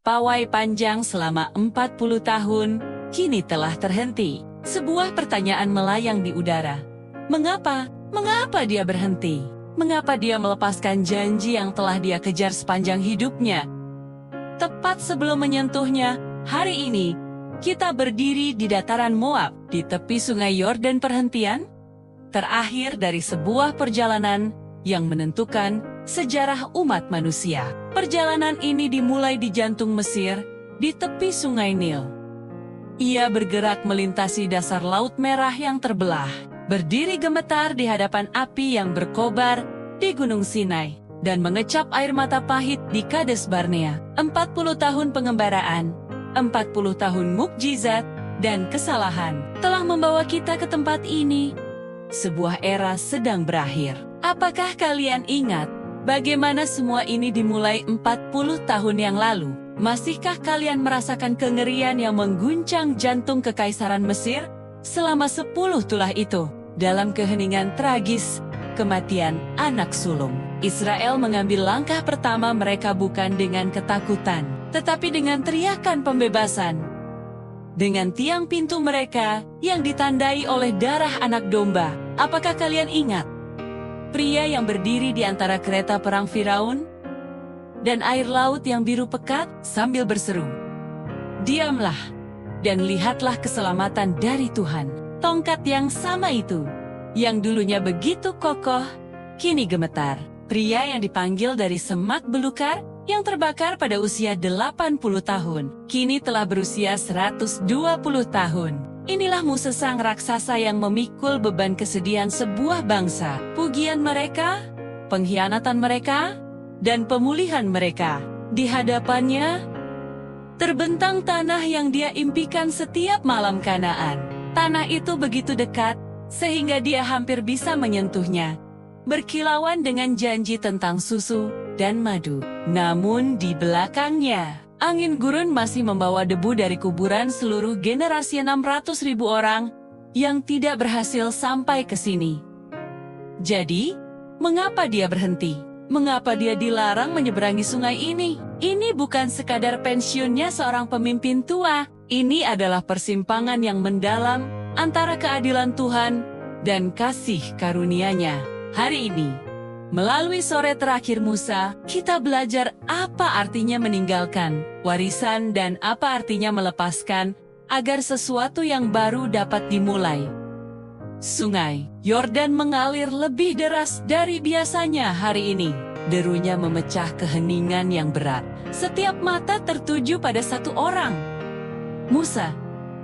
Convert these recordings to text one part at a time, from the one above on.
pawai panjang selama 40 tahun, kini telah terhenti. Sebuah pertanyaan melayang di udara. Mengapa? Mengapa dia berhenti? Mengapa dia melepaskan janji yang telah dia kejar sepanjang hidupnya? Tepat sebelum menyentuhnya, hari ini, kita berdiri di dataran Moab, di tepi sungai Yordan perhentian, terakhir dari sebuah perjalanan yang menentukan sejarah umat manusia. Perjalanan ini dimulai di jantung Mesir, di tepi sungai Nil. Ia bergerak melintasi dasar Laut Merah yang terbelah, berdiri gemetar di hadapan api yang berkobar di Gunung Sinai, dan mengecap air mata pahit di Kades Barnea. 40 tahun pengembaraan, 40 tahun mukjizat dan kesalahan telah membawa kita ke tempat ini. Sebuah era sedang berakhir. Apakah kalian ingat bagaimana semua ini dimulai 40 tahun yang lalu? Masihkah kalian merasakan kengerian yang mengguncang jantung Kekaisaran Mesir selama 10 tulah itu? Dalam keheningan tragis, kematian anak sulung, Israel mengambil langkah pertama mereka bukan dengan ketakutan, tetapi dengan teriakan pembebasan. Dengan tiang pintu mereka yang ditandai oleh darah anak domba. Apakah kalian ingat? Pria yang berdiri di antara kereta perang Firaun dan air laut yang biru pekat sambil berseru, "Diamlah dan lihatlah keselamatan dari Tuhan." Tongkat yang sama itu, yang dulunya begitu kokoh, kini gemetar. Pria yang dipanggil dari semak belukar yang terbakar pada usia 80 tahun, kini telah berusia 120 tahun. Inilah Musa sang raksasa yang memikul beban kesedihan sebuah bangsa, pujian mereka, pengkhianatan mereka, dan pemulihan mereka. Di hadapannya, terbentang tanah yang dia impikan setiap malam Kanaan. Tanah itu begitu dekat, sehingga dia hampir bisa menyentuhnya, berkilauan dengan janji tentang susu dan madu. Namun di belakangnya, angin gurun masih membawa debu dari kuburan seluruh generasi 600.000 orang yang tidak berhasil sampai ke sini. Jadi, mengapa dia berhenti? Mengapa dia dilarang menyeberangi sungai ini? Ini bukan sekadar pensiunnya seorang pemimpin tua. Ini adalah persimpangan yang mendalam antara keadilan Tuhan dan kasih karunia-Nya. Hari ini, melalui sore terakhir Musa, kita belajar apa artinya meninggalkan warisan dan apa artinya melepaskan agar sesuatu yang baru dapat dimulai. Sungai Yordan mengalir lebih deras dari biasanya hari ini. Derunya memecah keheningan yang berat. Setiap mata tertuju pada satu orang. Musa,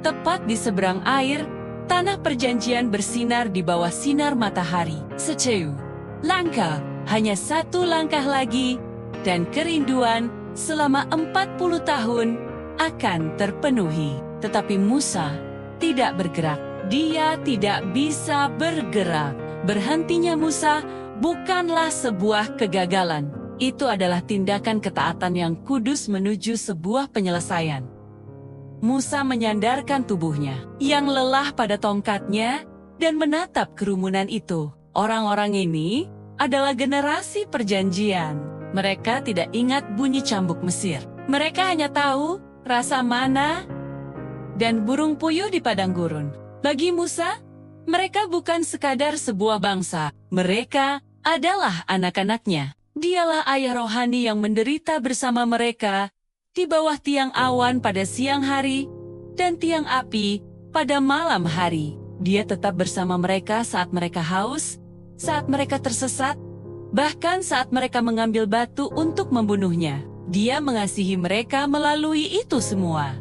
tepat di seberang air, tanah perjanjian bersinar di bawah sinar matahari. Seceu, langkah. Hanya satu langkah lagi, dan kerinduan selama 40 tahun akan terpenuhi. Tetapi Musa tidak bergerak. Dia tidak bisa bergerak. Berhentinya Musa bukanlah sebuah kegagalan. Itu adalah tindakan ketaatan yang kudus menuju sebuah penyelesaian. Musa menyandarkan tubuhnya yang lelah pada tongkatnya dan menatap kerumunan itu. Orang-orang ini adalah generasi perjanjian. Mereka tidak ingat bunyi cambuk Mesir. Mereka hanya tahu rasa mana dan burung puyuh di padang gurun. Bagi Musa, mereka bukan sekadar sebuah bangsa. Mereka adalah anak-anaknya. Dialah ayah rohani yang menderita bersama mereka di bawah tiang awan pada siang hari dan tiang api pada malam hari. Dia tetap bersama mereka saat mereka haus, saat mereka tersesat, bahkan saat mereka mengambil batu untuk membunuhnya. Dia mengasihi mereka melalui itu semua.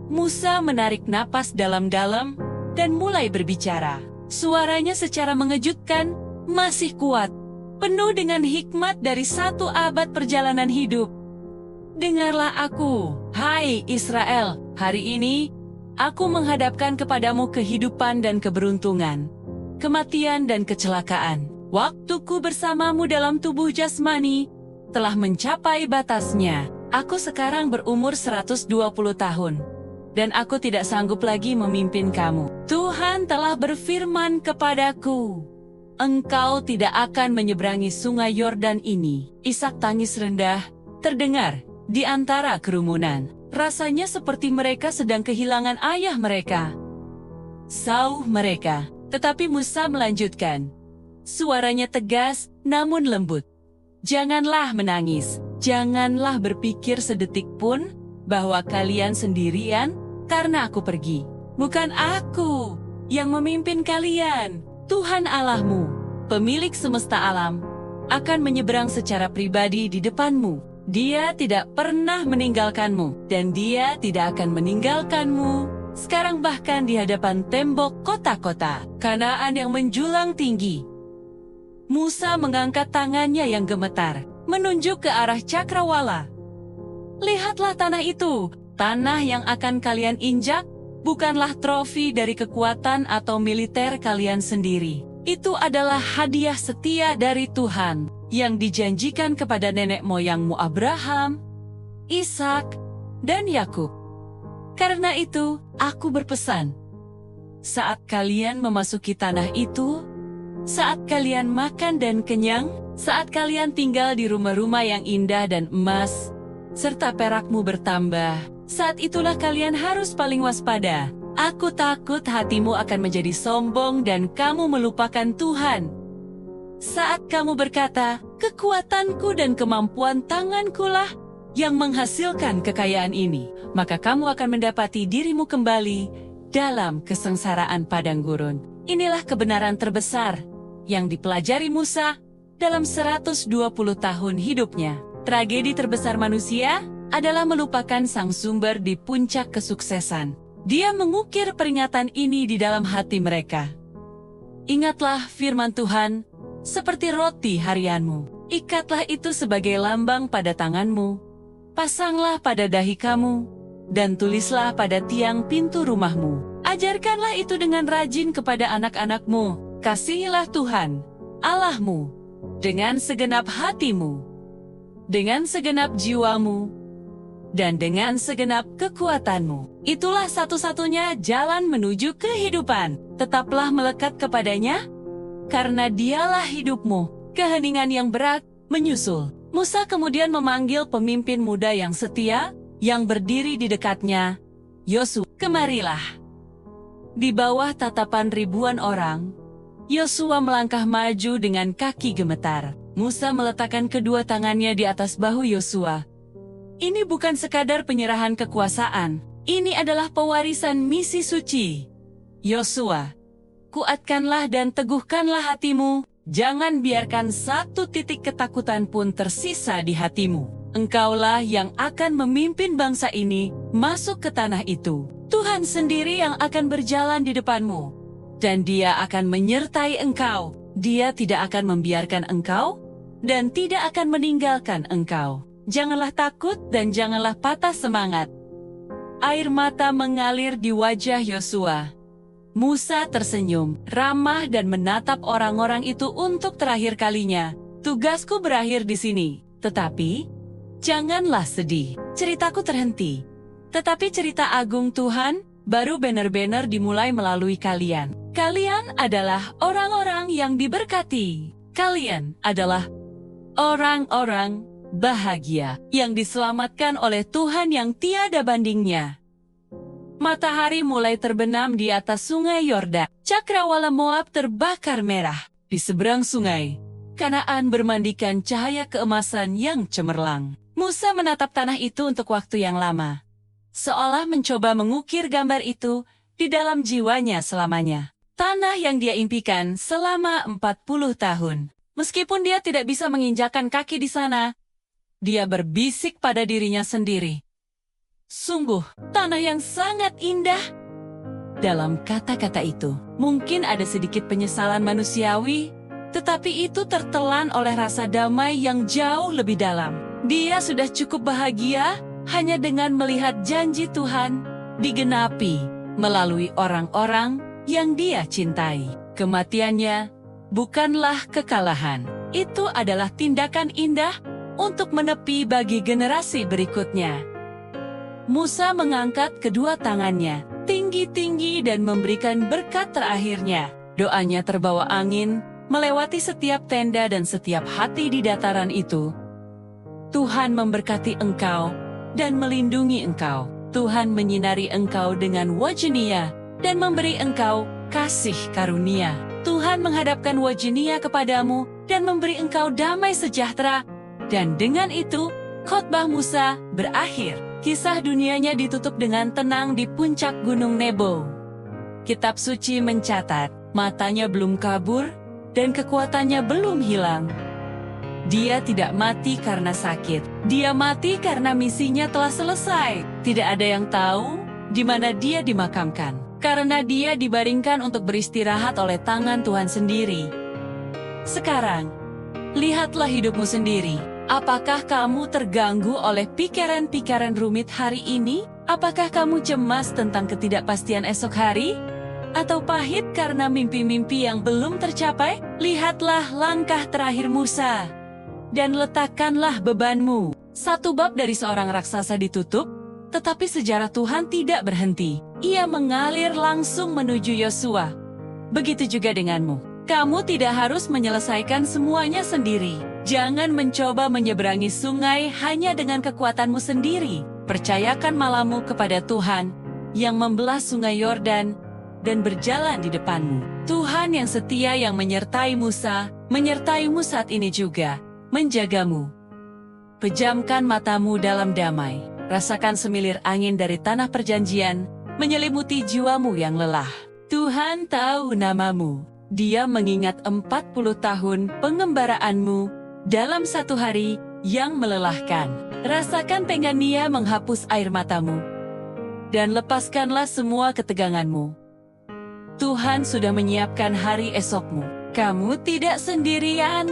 Musa menarik napas dalam-dalam dan mulai berbicara. Suaranya secara mengejutkan masih kuat, penuh dengan hikmat dari 1 abad perjalanan hidup. Dengarlah aku, hai Israel, hari ini aku menghadapkan kepadamu kehidupan dan keberuntungan, kematian dan kecelakaan. Waktuku bersamamu dalam tubuh jasmani telah mencapai batasnya. Aku sekarang berumur 120 tahun. Dan aku tidak sanggup lagi memimpin kamu. Tuhan telah berfirman kepadaku, engkau tidak akan menyeberangi sungai Yordan ini. Isak tangis rendah terdengar di antara kerumunan. Rasanya seperti mereka sedang kehilangan ayah mereka. Sauh mereka. Tetapi Musa melanjutkan. Suaranya tegas, namun lembut. Janganlah menangis. Janganlah berpikir sedetik pun bahwa kalian sendirian karena aku pergi. Bukan aku yang memimpin kalian. Tuhan Allahmu, pemilik semesta alam, akan menyeberang secara pribadi di depanmu. Dia tidak pernah meninggalkanmu, dan dia tidak akan meninggalkanmu. Sekarang bahkan di hadapan tembok kota-kota Kanaan yang menjulang tinggi. Musa mengangkat tangannya yang gemetar, menunjuk ke arah cakrawala. Lihatlah tanah itu, tanah yang akan kalian injak, bukanlah trofi dari kekuatan atau militer kalian sendiri. Itu adalah hadiah setia dari Tuhan yang dijanjikan kepada nenek moyangmu Abraham, Ishak, dan Yakub. Karena itu, aku berpesan, saat kalian memasuki tanah itu, saat kalian makan dan kenyang, saat kalian tinggal di rumah-rumah yang indah dan emas, serta perakmu bertambah, saat itulah kalian harus paling waspada. Aku takut hatimu akan menjadi sombong dan kamu melupakan Tuhan. Saat kamu berkata, kekuatanku dan kemampuan tangankulah yang menghasilkan kekayaan ini, maka kamu akan mendapati dirimu kembali dalam kesengsaraan padang gurun. Inilah kebenaran terbesar yang dipelajari Musa dalam 120 tahun hidupnya. Tragedi terbesar manusia adalah melupakan sang sumber di puncak kesuksesan. Dia mengukir peringatan ini di dalam hati mereka. Ingatlah firman Tuhan, seperti roti harianmu. Ikatlah itu sebagai lambang pada tanganmu. Pasanglah pada dahi kamu, dan tulislah pada tiang pintu rumahmu. Ajarkanlah itu dengan rajin kepada anak-anakmu. Kasihilah Tuhan, Allahmu, dengan segenap hatimu, dengan segenap jiwamu, dan dengan segenap kekuatanmu. Itulah satu-satunya jalan menuju kehidupan. Tetaplah melekat kepadanya, karena dialah hidupmu. Keheningan yang berat menyusul. Musa kemudian memanggil pemimpin muda yang setia, yang berdiri di dekatnya. Yosua, kemarilah. Di bawah tatapan ribuan orang, Yosua melangkah maju dengan kaki gemetar. Musa meletakkan kedua tangannya di atas bahu Yosua. Ini bukan sekadar penyerahan kekuasaan. Ini adalah pewarisan misi suci. Yosua, kuatkanlah dan teguhkanlah hatimu. Jangan biarkan satu titik ketakutan pun tersisa di hatimu. Engkaulah yang akan memimpin bangsa ini masuk ke tanah itu. Tuhan sendiri yang akan berjalan di depanmu. Dan Dia akan menyertai engkau. Dia tidak akan membiarkan engkau dan tidak akan meninggalkan engkau. Janganlah takut dan janganlah patah semangat. Air mata mengalir di wajah Yosua. Musa tersenyum, ramah dan menatap orang-orang itu untuk terakhir kalinya. Tugasku berakhir di sini. Tetapi, janganlah sedih. Ceritaku terhenti. Tetapi cerita agung Tuhan baru benar-benar dimulai melalui kalian. Kalian adalah orang-orang yang diberkati. Kalian adalah orang-orang bahagia yang diselamatkan oleh Tuhan yang tiada bandingnya. Matahari mulai terbenam di atas sungai Yordan. Cakrawala Moab terbakar merah. Di seberang sungai, Kanaan bermandikan cahaya keemasan yang cemerlang. Musa menatap tanah itu untuk waktu yang lama, seolah mencoba mengukir gambar itu di dalam jiwanya selamanya. Tanah yang dia impikan selama 40 tahun. Meskipun dia tidak bisa menginjakan kaki di sana, dia berbisik pada dirinya sendiri. Sungguh, tanah yang sangat indah. Dalam kata-kata itu, mungkin ada sedikit penyesalan manusiawi, tetapi itu tertelan oleh rasa damai yang jauh lebih dalam. Dia sudah cukup bahagia hanya dengan melihat janji Tuhan digenapi melalui orang-orang yang dia cintai. Kematiannya bukanlah kekalahan. Itu adalah tindakan indah untuk menepi bagi generasi berikutnya. Musa mengangkat kedua tangannya tinggi-tinggi dan memberikan berkat terakhirnya. Doanya terbawa angin, melewati setiap tenda dan setiap hati di dataran itu. Tuhan memberkati engkau dan melindungi engkau. Tuhan menyinari engkau dengan wajah-Nya dan memberi engkau kasih karunia. Tuhan menghadapkan wajah-Nya kepadamu dan memberi engkau damai sejahtera. Dan dengan itu, khotbah Musa berakhir. Kisah dunianya ditutup dengan tenang di puncak Gunung Nebo. Kitab suci mencatat, matanya belum kabur dan kekuatannya belum hilang. Dia tidak mati karena sakit. Dia mati karena misinya telah selesai. Tidak ada yang tahu di mana dia dimakamkan, karena dia dibaringkan untuk beristirahat oleh tangan Tuhan sendiri. Sekarang, lihatlah hidupmu sendiri. Apakah kamu terganggu oleh pikiran-pikiran rumit hari ini? Apakah kamu cemas tentang ketidakpastian esok hari? Atau pahit karena mimpi-mimpi yang belum tercapai? Lihatlah langkah terakhir Musa, dan letakkanlah bebanmu. 1 bab dari seorang raksasa ditutup, tetapi sejarah Tuhan tidak berhenti. Ia mengalir langsung menuju Yosua. Begitu juga denganmu. Kamu tidak harus menyelesaikan semuanya sendiri. Jangan mencoba menyeberangi sungai hanya dengan kekuatanmu sendiri. Percayakan malamu kepada Tuhan yang membelah sungai Yordan dan berjalan di depanmu. Tuhan yang setia yang menyertai Musa, menyertaimu saat ini juga, menjagamu. Pejamkan matamu dalam damai. Rasakan semilir angin dari tanah perjanjian menyelimuti jiwamu yang lelah. Tuhan tahu namamu. Dia mengingat 40 tahun pengembaraanmu dalam 1 hari yang melelahkan. Rasakan Nia menghapus air matamu, dan lepaskanlah semua keteganganmu. Tuhan sudah menyiapkan hari esokmu. Kamu tidak sendirian.